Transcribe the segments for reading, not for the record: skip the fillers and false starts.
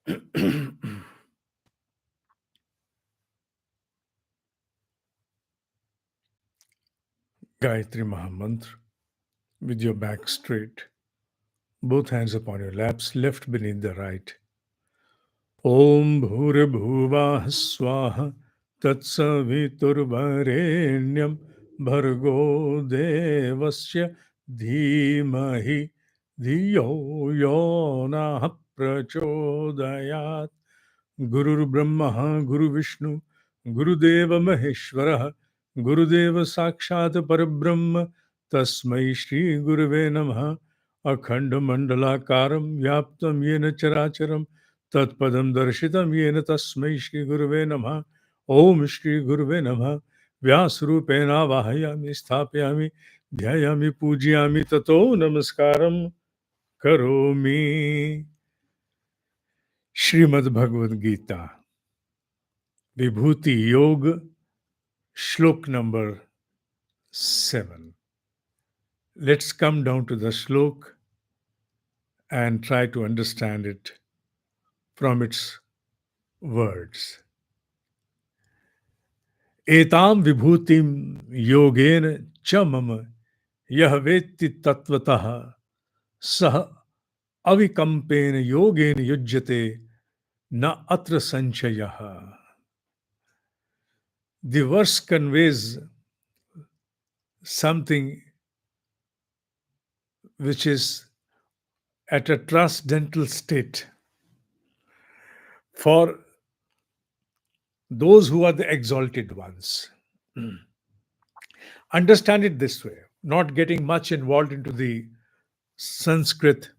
Gayatri Mahamantra with your back straight, both hands upon your laps, left beneath the right. Om Bhurabhuvah Swaha Tatsaviturvarenyam Bhargo Devasya Dhimahi Dhiyo Yonah Prachodayat. Guru Brahma, Guru Vishnu, Guru Deva Maheshwara, Guru Deva Sakshat Parabrahma, Tasmai Shri Guruve Namaha, Akhanda Mandalakaram, Vyaptam Yena Characharam, Tatpadam Darshitam Yena Tasmai Shri Guruve Namaha, Om Shri Guruve Namaha, Vyasrupena Vahayami Sthapyami, Dhyayami Pujyami Tato Namaskaram Karomi. Shrimed Bhagavad Gita. VibhutiYoga, Shlok number 7. Let's come down to the Shlok and try to understand it from its words. Etam vibhutim yogena cha mama yah vetti tattvataha sah avikampena yogena yujyate na atra sanchayaha. The verse conveys something which is at a transcendental state for those who are the exalted ones. Understand it this way, not getting much involved into the Sanskrit,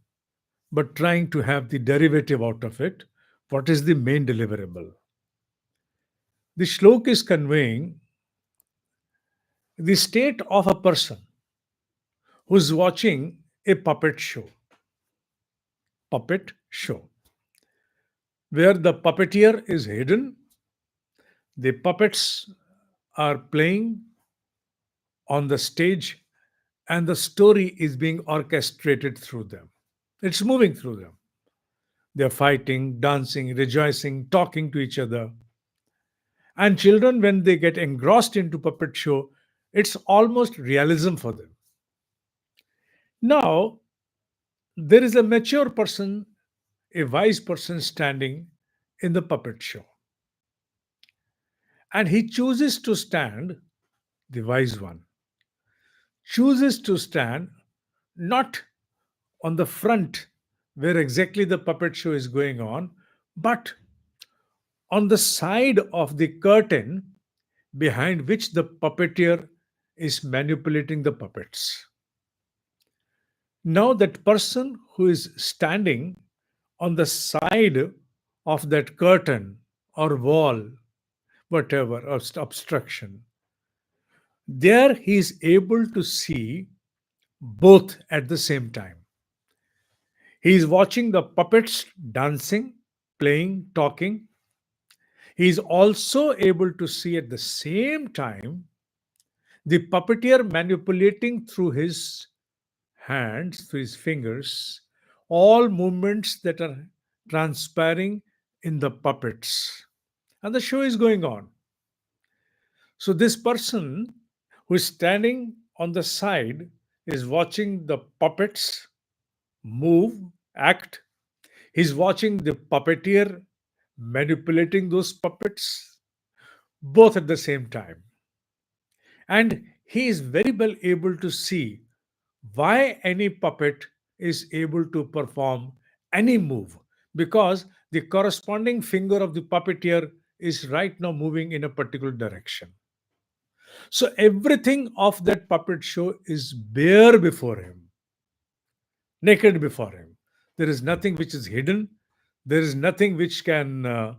but trying to have the derivative out of it. What is the main deliverable? The shlok is conveying the state of a person who's watching a puppet show, where the puppeteer is hidden, the puppets are playing on the stage, and the story is being orchestrated through them. It's moving through them. They're fighting, dancing, rejoicing, talking to each other. And children, when they get engrossed into puppet show, it's almost realism for them. Now, there is a mature person, a wise person standing in the puppet show. And he chooses to stand, the wise one, chooses to stand not on the front where exactly the puppet show is going on, but on the side of the curtain behind which the puppeteer is manipulating the puppets. Now, that person who is standing on the side of that curtain or wall, whatever, or obstruction, there he is able to see both at the same time. He is watching the puppets dancing, playing, talking. He is also able to see at the same time the puppeteer manipulating through his hands, through his fingers, all movements that are transpiring in the puppets. And the show is going on. So, this person who is standing on the side is watching the puppets move, act. He's watching the puppeteer manipulating those puppets, both at the same time. And he is very well able to see why any puppet is able to perform any move, because the corresponding finger of the puppeteer is right now moving in a particular direction. So everything of that puppet show is bare before him, naked before him. There is nothing which is hidden. There is nothing which can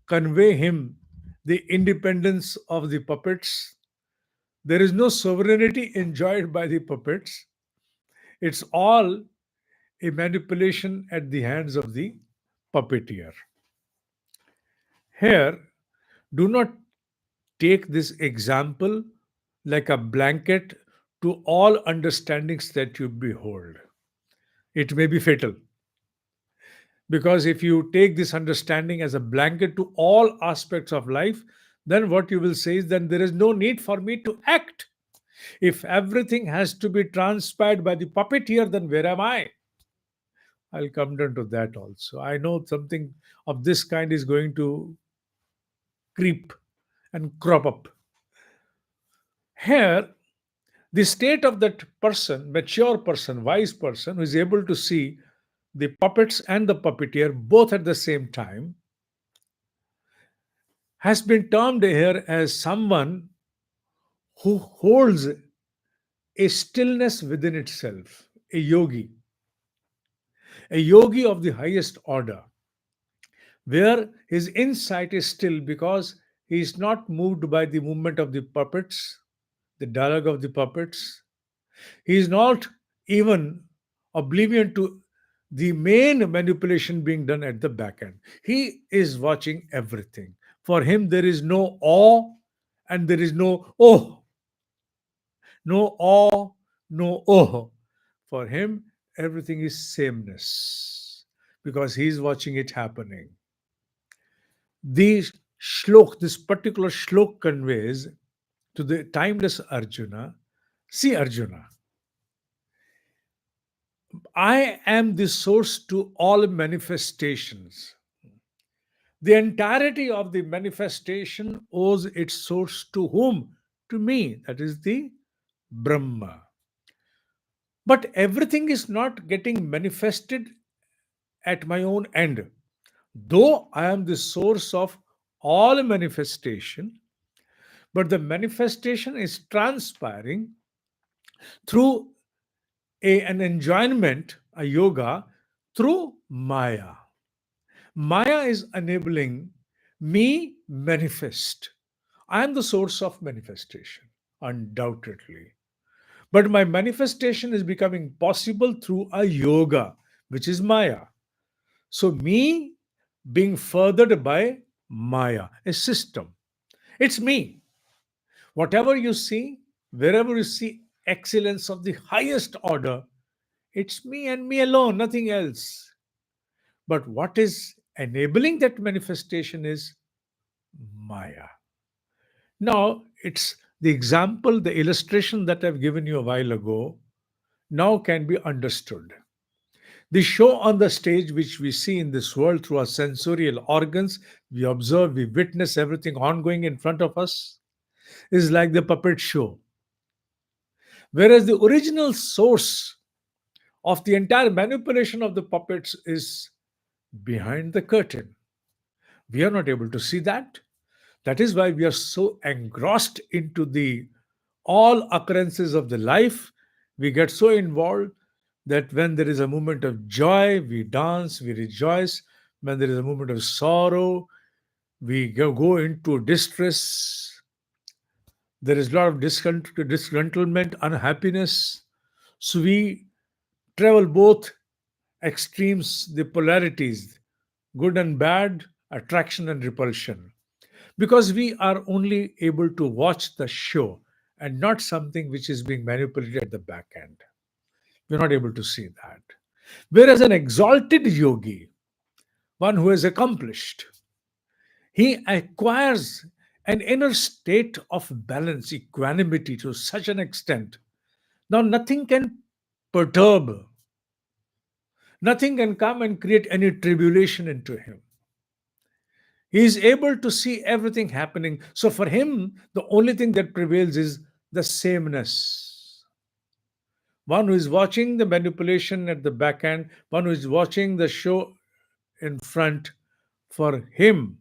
convey him the independence of the puppets. There is no sovereignty enjoyed by the puppets. It's all a manipulation at the hands of the puppeteer. Here, do not take this example like a blanket to all understandings that you behold. It may be fatal. Because if you take this understanding as a blanket to all aspects of life, then what you will say is then there is no need for me to act. If everything has to be transpired by the puppeteer, then where am I? I'll come down to that also. I know something of this kind is going to creep and crop up. Here, the state of that person, mature person, wise person, who is able to see the puppets and the puppeteer both at the same time, has been termed here as someone who holds a stillness within itself, a yogi of the highest order, where his insight is still because he is not moved by the movement of the puppets, the dialogue of the puppets. He is not even oblivion to the main manipulation being done at the back end. He is watching everything. For him, there is no awe and there is no oh, no awe, no oh. For him, everything is sameness because he is watching it happening. The shlok, this particular shlok conveys to the timeless Arjuna, see Arjuna, I am the source to all manifestations. The entirety of the manifestation owes its source to whom? To me, that is the Brahma. But everything is not getting manifested at my own end. Though I am the source of all manifestation, but the manifestation is transpiring through an enjoyment, a yoga, through Maya. Maya is enabling me manifest. I am the source of manifestation, undoubtedly. But my manifestation is becoming possible through a yoga, which is Maya. So, me being furthered by Maya, a system. It's me. Whatever you see, wherever you see excellence of the highest order, it's me and me alone, nothing else. But what is enabling that manifestation is Maya. Now, it's the example, the illustration that I've given you a while ago, now can be understood. The show on the stage, which we see in this world through our sensorial organs, we observe, we witness everything ongoing in front of us, is like the puppet show. Whereas the original source of the entire manipulation of the puppets is behind the curtain. We are not able to see that. That is why we are so engrossed into the all occurrences of the life. We get so involved that when there is a moment of joy, we dance, we rejoice. When there is a moment of sorrow, we go into distress. There is a lot of disgruntlement, unhappiness. So we travel both extremes, the polarities, good and bad, attraction and repulsion. Because we are only able to watch the show and not something which is being manipulated at the back end. We're not able to see that. Whereas an exalted yogi, one who has accomplished, he acquires an inner state of balance, equanimity to such an extent. Now, nothing can perturb, nothing can come and create any tribulation into him. He is able to see everything happening. So, for him, the only thing that prevails is the sameness. One who is watching the manipulation at the back end, one who is watching the show in front, for him,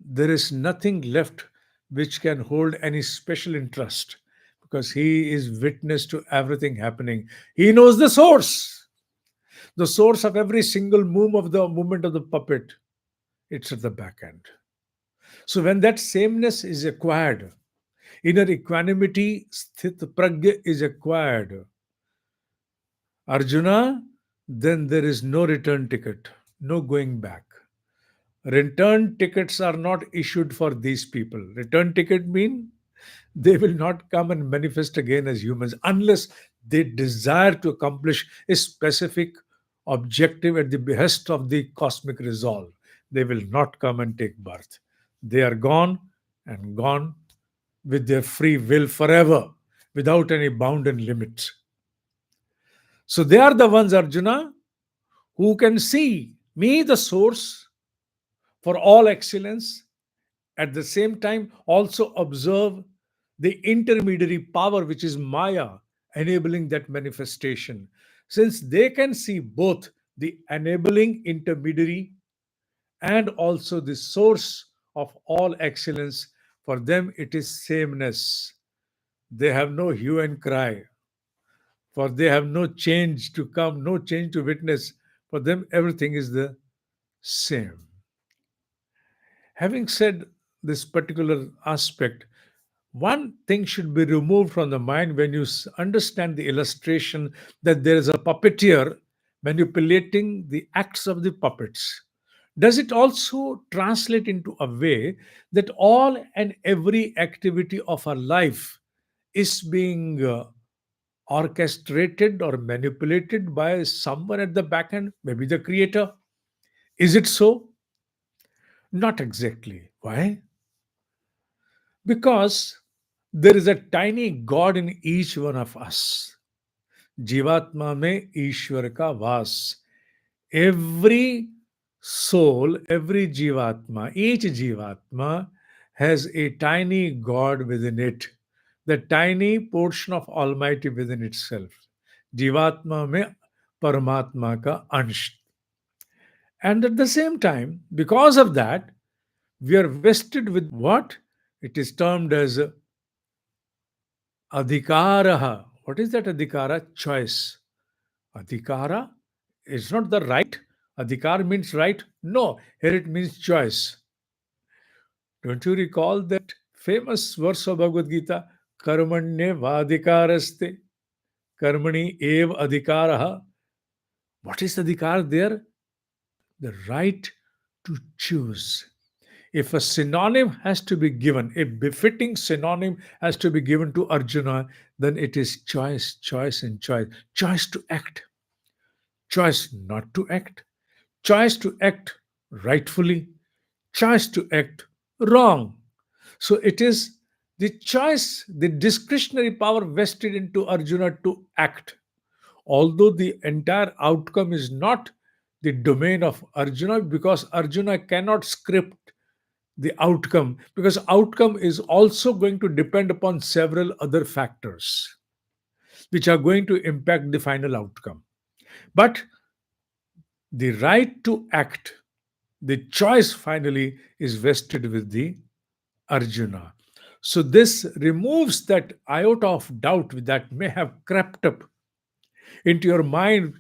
there is nothing left which can hold any special interest because he is witness to everything happening. He knows the source of every single move of the movement of the puppet. It's at the back end. So when that sameness is acquired, inner equanimity, sthit pragya is acquired, Arjuna, then there is no return ticket, no going back. Return tickets are not issued for these people. Return ticket mean they will not come and manifest again as humans unless they desire to accomplish a specific objective at the behest of the cosmic resolve. They will not come and take birth. They are gone and gone with their free will forever, without any bound and limit. So they are the ones, Arjuna, who can see me, the source for all excellence, at the same time also observe the intermediary power, which is Maya, enabling that manifestation. Since they can see both the enabling intermediary and also the source of all excellence, for them it is sameness. They have no hue and cry, for they have no change to come, no change to witness. For them, everything is the same. Having said this particular aspect, one thing should be removed from the mind when you understand the illustration that there is a puppeteer manipulating the acts of the puppets. Does it also translate into a way that all and every activity of our life is being orchestrated or manipulated by someone at the back end, maybe the creator? Is it so? Not exactly. Why? Because there is a tiny God in each one of us. Jivatma mein Ishwar ka vas. Every soul, every Jivatma, each Jivatma has a tiny God within it, the tiny portion of Almighty within itself. Jivatma mein Paramatma ka ansh. And at the same time, because of that, we are vested with what? It is termed as adhikaraha. What is that adhikara? Choice. Adhikara is not the right. Adhikar means right. No, here it means choice. Don't you recall that famous verse of Bhagavad Gita? Karmanye vadhikaraste. Karmani ev adhikaraha. What is adhikar there? The right to choose. If a synonym has to be given, a befitting synonym has to be given to Arjuna, then it is choice, choice, and choice. Choice to act, choice not to act, choice to act rightfully, choice to act wrong. So it is the choice, the discretionary power vested into Arjuna to act. Although the entire outcome is not the domain of Arjuna, because Arjuna cannot script the outcome, because outcome is also going to depend upon several other factors which are going to impact the final outcome. But the right to act, the choice finally is vested with the Arjuna. So this removes that iota of doubt that may have crept up into your mind,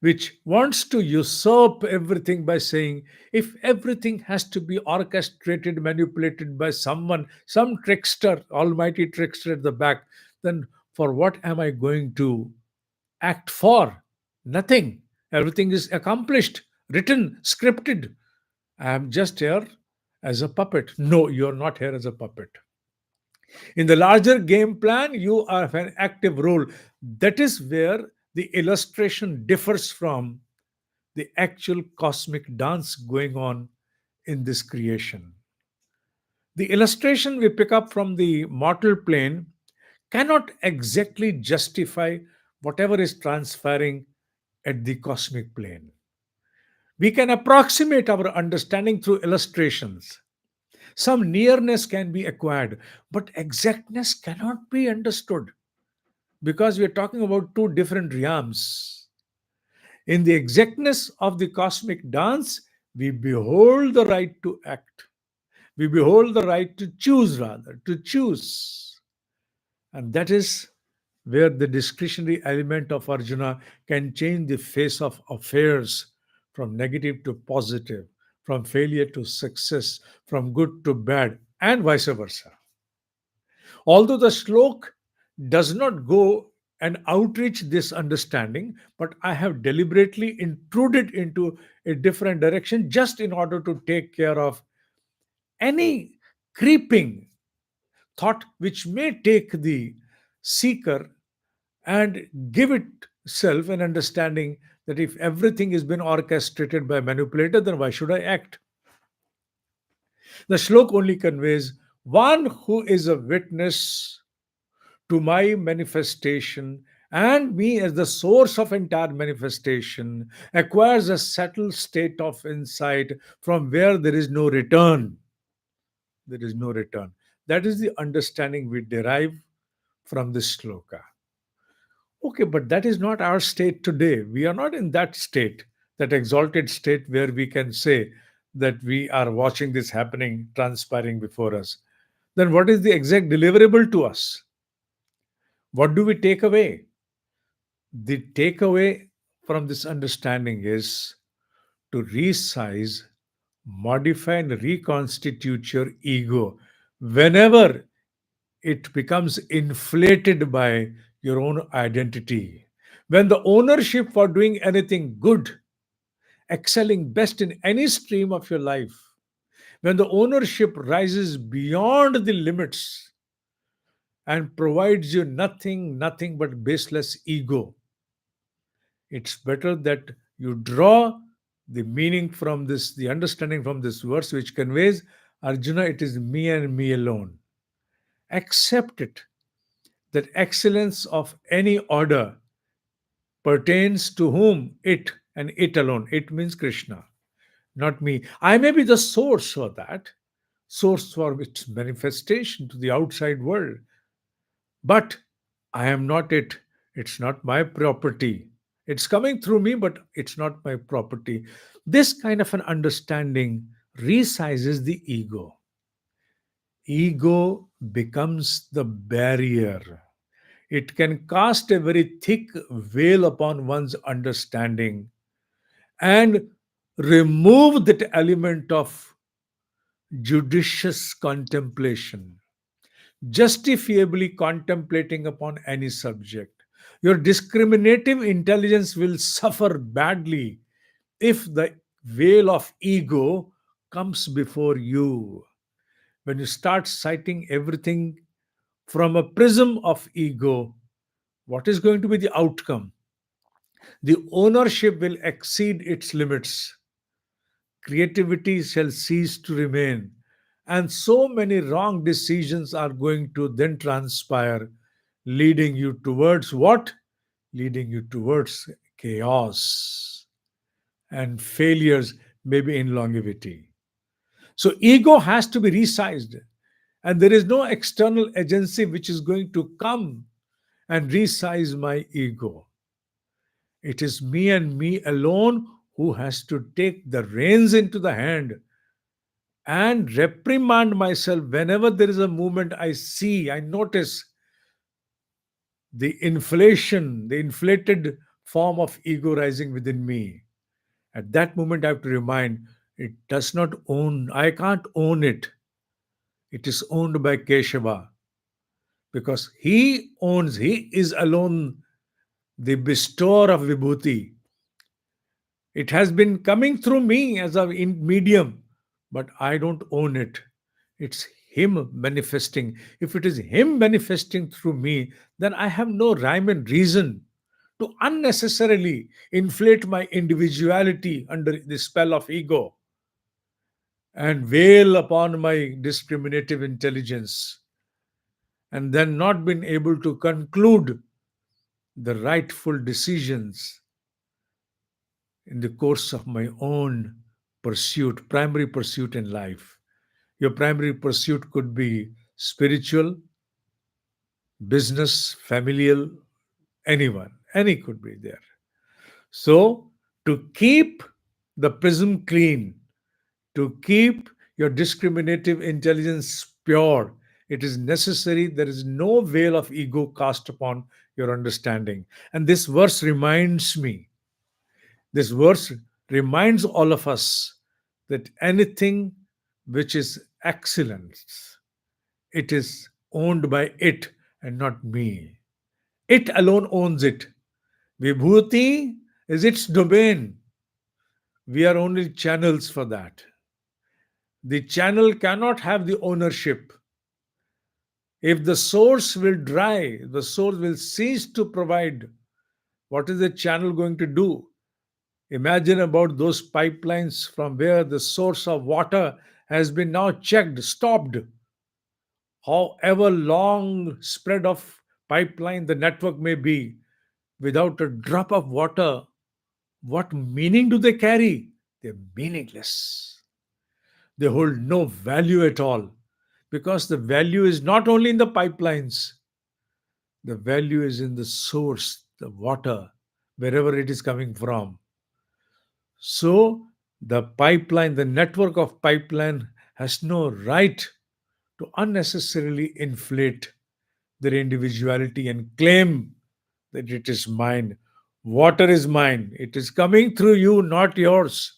which wants to usurp everything by saying, if everything has to be orchestrated, manipulated by someone, some trickster, almighty trickster at the back, then for what am I going to act for? Nothing. Everything is accomplished, written, scripted. I am just here as a puppet. No, you're not here as a puppet. In the larger game plan, you have an active role. That is where the illustration differs from the actual cosmic dance going on in this creation. The illustration we pick up from the mortal plane cannot exactly justify whatever is transpiring at the cosmic plane. We can approximate our understanding through illustrations. Some nearness can be acquired, but exactness cannot be understood because we are talking about two different realms. In the exactness of the cosmic dance, we behold the right to act. We behold the right to choose, rather, to choose. And that is where the discretionary element of Arjuna can change the face of affairs from negative to positive, from failure to success, from good to bad, and vice versa. Although the slok does not go and outreach this understanding, but I have deliberately intruded into a different direction just in order to take care of any creeping thought which may take the seeker and give itself an understanding that if everything has been orchestrated by manipulator, then why should I act? The shlok only conveys one who is a witness to my manifestation and me as the source of entire manifestation acquires a settled state of insight from where there is no return. There is no return. That is the understanding we derive from this sloka. Okay, but that is not our state today. We are not in that state, that exalted state where we can say that we are watching this happening, transpiring before us. Then what is the exact deliverable to us? What do we take away? The takeaway from this understanding is to resize, modify, and reconstitute your ego whenever it becomes inflated by your own identity. When the ownership for doing anything good, excelling best in any stream of your life, when the ownership rises beyond the limits and provides you nothing but baseless ego, it's better that you draw the meaning from this, the understanding from this verse, which conveys, Arjuna, it is me and me alone. Accept it, that excellence of any order pertains to whom? It, and it alone. It means Krishna, not me. I may be the source for that, source for its manifestation to the outside world, but I am not it. It's not my property. It's coming through me, but it's not my property. This kind of an understanding resizes the ego. Ego becomes the barrier. It can cast a very thick veil upon one's understanding and remove that element of judicious contemplation, justifiably contemplating upon any subject. Your discriminative intelligence will suffer badly if the veil of ego comes before you. When you start citing everything from a prism of ego, what is going to be the outcome? The ownership will exceed its limits. Creativity shall cease to remain. And so many wrong decisions are going to then transpire, leading you towards what? Leading you towards chaos and failures, maybe in longevity. So, ego has to be resized, and there is no external agency which is going to come and resize my ego. It is me and me alone who has to take the reins into the hand and reprimand myself whenever there is a movement I see, I notice the inflation, the inflated form of ego rising within me. At that moment, I have to remind it does not own, I can't own it. It is owned by Keshava because he is alone the bestower of Vibhuti. It has been coming through me as a medium, but I don't own it. It's Him manifesting. If it is Him manifesting through me, then I have no rhyme and reason to unnecessarily inflate my individuality under the spell of ego and veil upon my discriminative intelligence and then not been able to conclude the rightful decisions in the course of my own pursuit, primary pursuit in life. Your primary pursuit could be spiritual, business, familial, anyone, any could be there. So, to keep the prism clean, to keep your discriminative intelligence pure, it is necessary there is no veil of ego cast upon your understanding. And this verse reminds me, this verse reminds all of us that anything which is excellence, it is owned by it and not me. It alone owns it. Vibhuti is its domain. We are only channels for that. The channel cannot have the ownership. If the source will dry, the source will cease to provide. What is the channel going to do? Imagine about those pipelines from where the source of water has been now checked, stopped. However long spread of pipeline the network may be, without a drop of water, what meaning do they carry? They're meaningless. They hold no value at all, because the value is not only in the pipelines, the value is in the source, the water, wherever it is coming from. So the pipeline, the network of pipeline has no right to unnecessarily inflate their individuality and claim that it is mine. Water is mine. It is coming through you, not yours.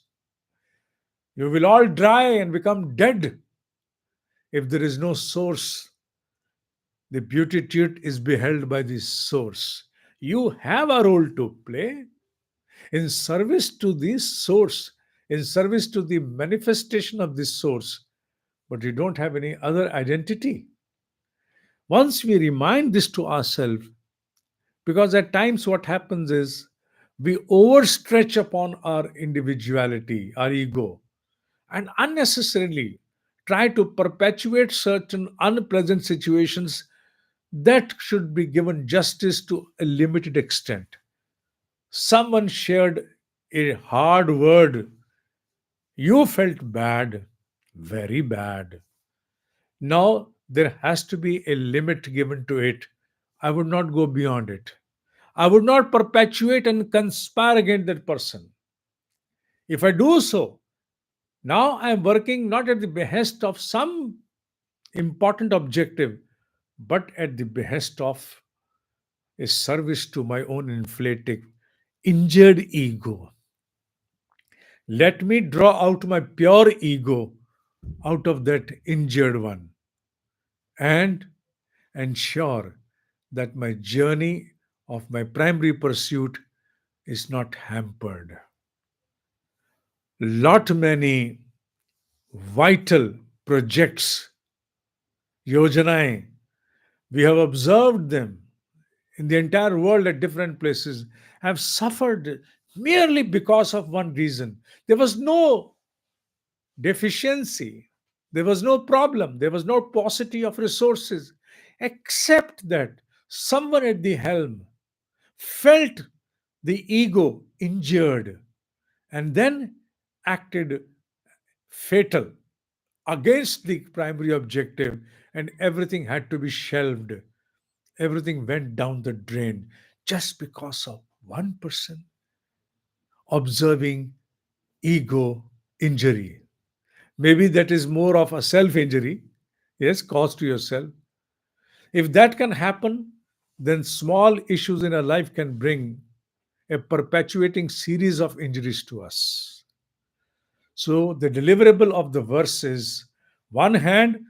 You will all dry and become dead if there is no source. The beatitude is beheld by the source. You have a role to play in service to this source, in service to the manifestation of this source, but you don't have any other identity. Once we remind this to ourselves, because at times what happens is we overstretch upon our individuality, our ego, and unnecessarily try to perpetuate certain unpleasant situations that should be given justice to a limited extent. Someone shared a hard word. You felt bad, very bad. Now there has to be a limit given to it. I would not go beyond it. I would not perpetuate and conspire against that person. If I do so, now I am working not at the behest of some important objective, but at the behest of a service to my own inflating, injured ego. Let me draw out my pure ego out of that injured one and ensure that my journey of my primary pursuit is not hampered. Lot many vital projects, yojanaएं, we have observed them in the entire world at different places, have suffered merely because of one reason. There was no deficiency, there was no problem, there was no paucity of resources, except that someone at the helm felt the ego injured and then acted fatal against the primary objective, and everything had to be shelved. Everything went down the drain just because of one person observing ego injury. Maybe that is more of a self injury, yes, caused to yourself. If that can happen, then small issues in our life can bring a perpetuating series of injuries to us. So, the deliverable of the verse is one hand,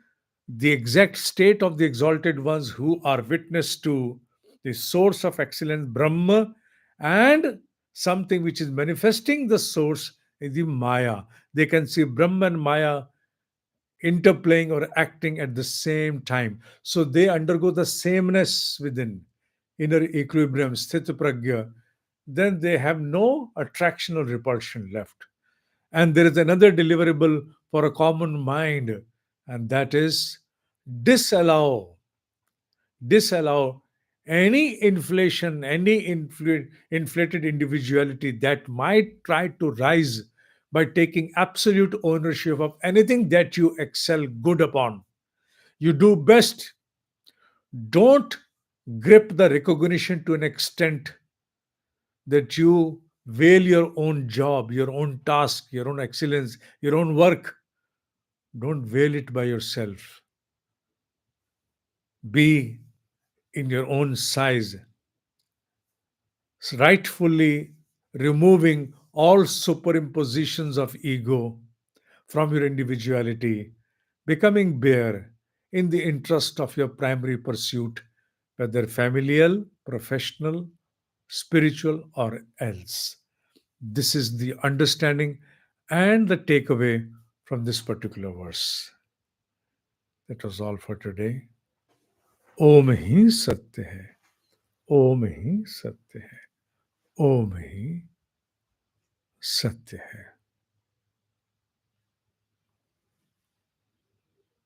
the exact state of the exalted ones who are witness to the source of excellence, Brahma, and something which is manifesting the source is the Maya. They can see Brahma and Maya interplaying or acting at the same time. So they undergo the sameness within inner equilibrium, sthita pragya. Then they have no attraction or repulsion left. And there is another deliverable for a common mind, and that is disallow, disallow any inflation, any inflated individuality that might try to rise by taking absolute ownership of anything that you excel good upon. You do best. Don't grip the recognition to an extent that you veil your own job, your own task, your own excellence, your own work. Don't veil it by yourself. Be in your own size, rightfully removing all superimpositions of ego from your individuality, becoming bare in the interest of your primary pursuit, whether familial, professional, spiritual, or else. This is the understanding and the takeaway from this particular verse. That was all for today. ओम ही सत्य है, ओम ही सत्य है, ओम ही सत्य है।